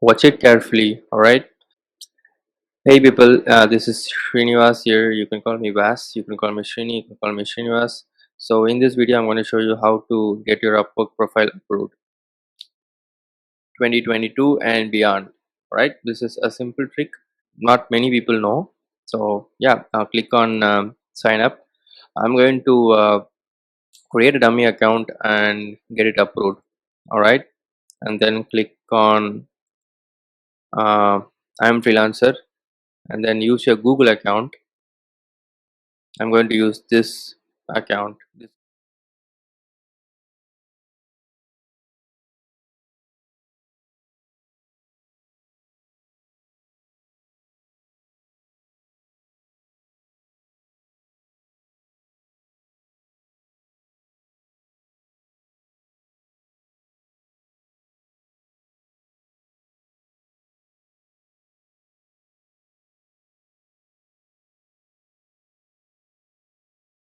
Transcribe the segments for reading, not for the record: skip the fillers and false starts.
Watch it carefully. All right. Hey people, this is Srinivas here. You can call me Vas, you can call me Srini, you can call me Srinivas. So in this video I'm going to show you how to get your Upwork profile approved 2022 and beyond. Right, this is a simple trick not many people know. So yeah, click on sign up. I'm going to create a dummy account and get it approved. All right, and then click on uh, I'm freelancer, and then use your Google account. I'm going to use this account.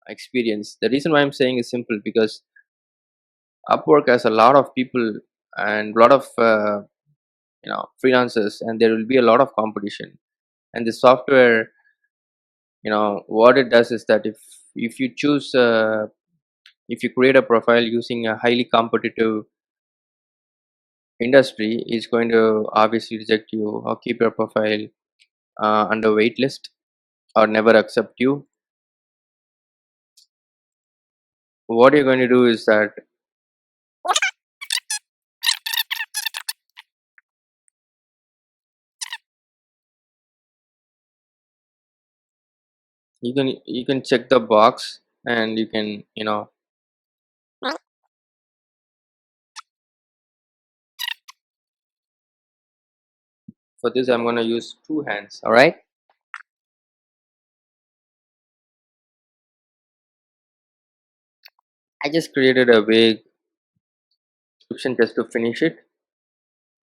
Experience. The reason why I'm saying is simple because Upwork has a lot of people and a lot of freelancers, and there will be a lot of competition. And the software, what it does is that if you choose if you create a profile using a highly competitive industry, it's going to obviously reject you or keep your profile under waitlist or never accept you. What you're going to do is that you can check the box, and you can for this I'm going to use two hands. All right, I just created a vague description just to finish it,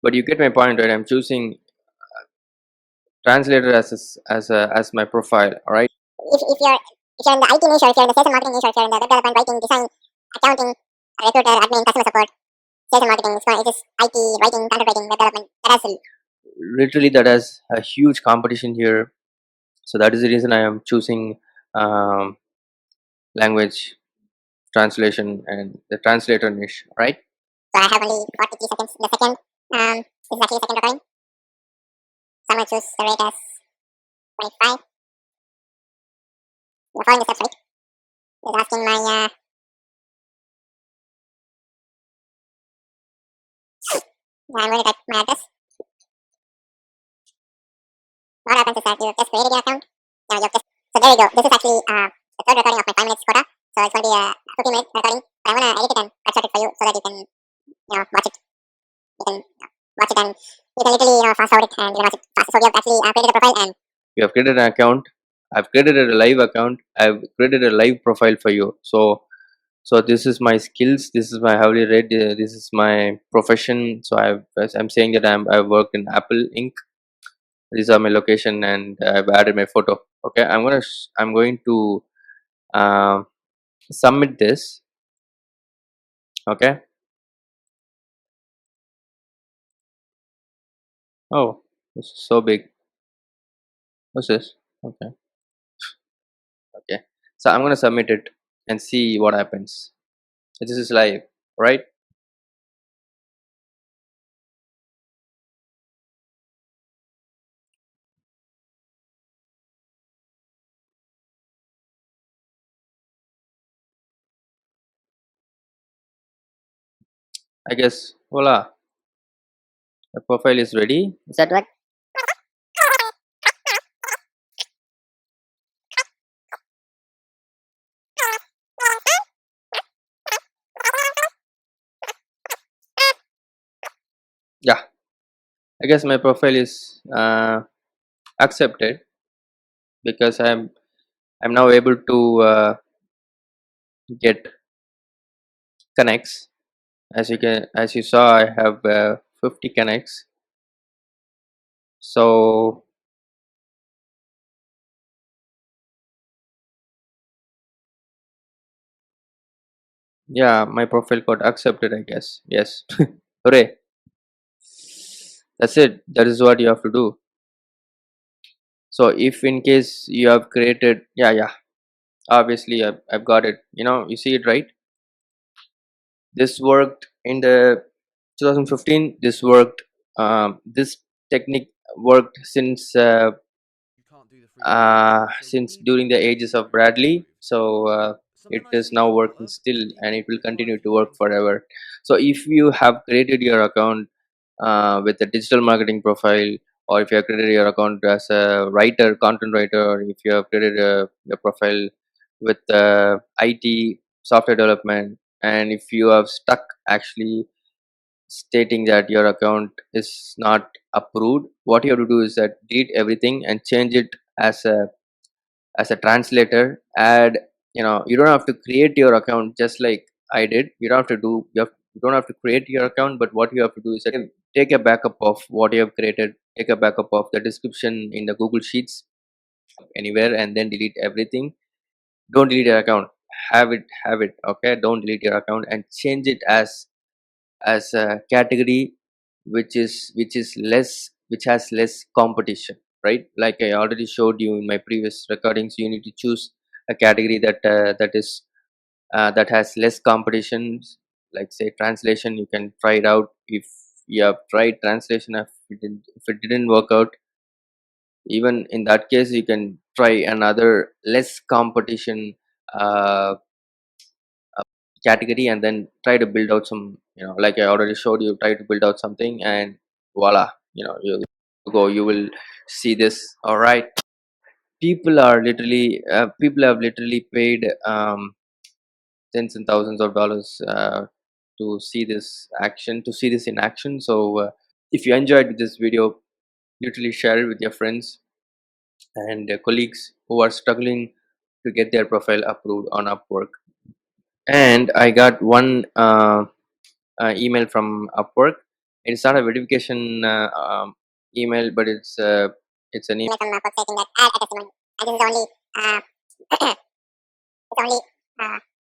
but you get my point, right? I'm choosing translator as my profile. All right, if you're in the IT niche, or if you're in the sales and marketing niche, or if you're in the web development, writing, design, accounting, recruiter, admin, customer support, sales and marketing, it is IT, writing, content writing, web development. That has a huge competition here. So that is the reason I am choosing um, language translation and the translator niche, right? So I have only 43 seconds. The second, this is actually the second recording. So I'm going to choose the rate as 25. You're following the steps, right? It's asking my, I'm going to type my address. What happens is that you just created your account. Now you've just, so there you go. This is actually the third recording of my 5 minutes quota. So it's going to be a 15-minute recording. But I'm going to edit it and extract it for you so that you can, watch it. You can watch it, and you can literally, fast forward it, and you can watch it fast. So we have actually created a profile, and we have created an account. I've created a live account. I've created a live profile for you. So this is my skills. This is my hourly rate. This is my profession. So I'm saying that I work in Apple Inc. These are my location, and I've added my photo. Okay, I'm going to uh, submit this. Okay. Oh, this is so big. What's this? Okay. Okay. So I'm gonna submit it and see what happens. This is live, right? I guess voila, the profile is ready. Is that right? Yeah. I guess my profile is accepted because I'm now able to get connects. As you saw, I have 50 connects. So yeah, my profile got accepted, I guess. Yes. Hooray. That's it. That is what you have to do. So if in case you have created, yeah, obviously I've got it. You see it, right? This worked in the 2015. This worked. This technique worked since during the ages of Bradley. So it is now working still, and it will continue to work forever. So if you have created your account with a digital marketing profile, or if you have created your account as a writer, content writer, or if you have created a profile with IT, software development, and if you have stuck actually stating that your account is not approved, what you have to do is that delete everything and change it as a translator. Add, you don't have to create your account just like I did. You don't have to create your account, but what you have to do is that take a backup of what you have created, take a backup of the description in the Google Sheets anywhere, and then delete everything. Don't delete your account. Have it, okay? Don't delete your account and change it as a category which has less competition, right? Like I already showed you in my previous recordings, you need to choose a category that has less competitions. Like say translation, you can try it out. If you have tried translation, if it didn't work out, even in that case you can try another less competition uh, category, and then try to build out some, like I already showed you, try to build out something, and voila, you will see this. All right, people have literally paid tens and thousands of dollars to see this in action. So if you enjoyed this video, literally share it with your friends and colleagues who are struggling to get their profile approved on Upwork. And I got one email from Upwork. It's not a verification email, but it's an email. Email from Upwork stating that add a testimony. And this is the only it's the only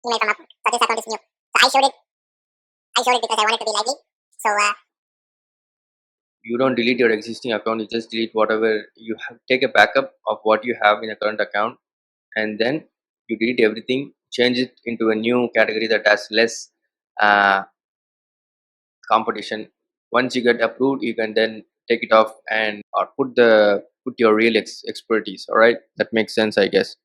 email from Upwork. So this account is new. So I showed it. I showed it because I wanted to be lively. So You don't delete your existing account. You just delete whatever you have. Take a backup of what you have in a current account, and then you delete everything. Change it into a new category that has less uh, competition. Once you get approved, you can then take it off and or put your real expertise. All right, that makes sense, I guess.